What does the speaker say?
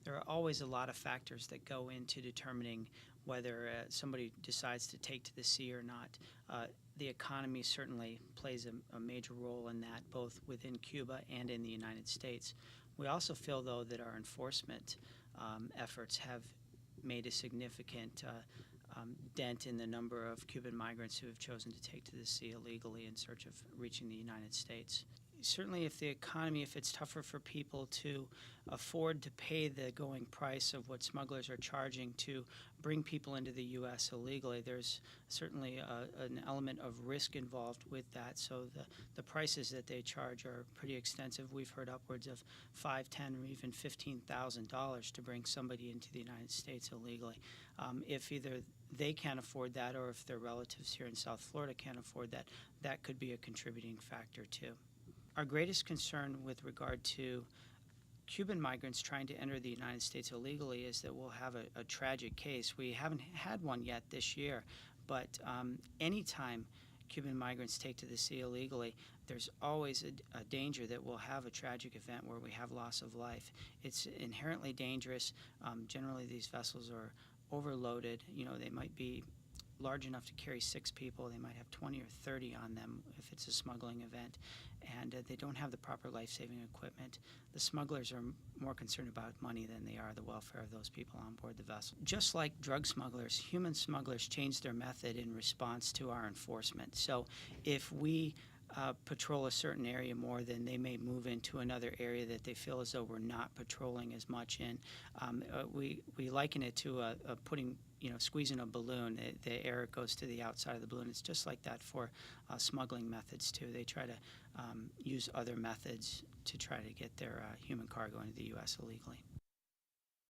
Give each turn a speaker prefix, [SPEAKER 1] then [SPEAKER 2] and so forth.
[SPEAKER 1] There are always a lot of factors that go into determining whether somebody decides to take to the sea or not. The economy certainly plays a major role in that, both within Cuba and in the United States. We also feel, though, that our enforcement efforts have made a significant dent in the number of Cuban migrants who have chosen to take to the sea illegally in search of reaching the United States. Certainly, if the economy, if it's tougher for people to afford to pay the going price of what smugglers are charging to bring people into the U.S. illegally, there's certainly an element of risk involved with that. So the prices that they charge are pretty extensive. We've heard upwards of $5,000, $10,000, or even $15,000 to bring somebody into the United States illegally. If either they can't afford that, or if their relatives here in South Florida can't afford that, that could be a contributing factor too. Our greatest concern with regard to Cuban migrants trying to enter the United States illegally is that we'll have a tragic case. We haven't had one yet this year, but anytime Cuban migrants take to the sea illegally, there's always a danger that we'll have a tragic event where we have loss of life. It's inherently dangerous. Generally, these vessels are overloaded. They might be large enough to carry 6 people. They might have 20 or 30 on them if it's a smuggling event, and they don't have the proper life-saving equipment. The smugglers are more concerned about money than they are the welfare of those people on board the vessel. Just like drug smugglers, human smugglers change their method in response to our enforcement. So if we patrol a certain area more, then they may move into another area that they feel as though we're not patrolling as much in. We liken it to squeezing a balloon. The air goes to the outside of the balloon. It's just like that for smuggling methods too. They try to use other methods to try to get their human cargo into the U.S. illegally.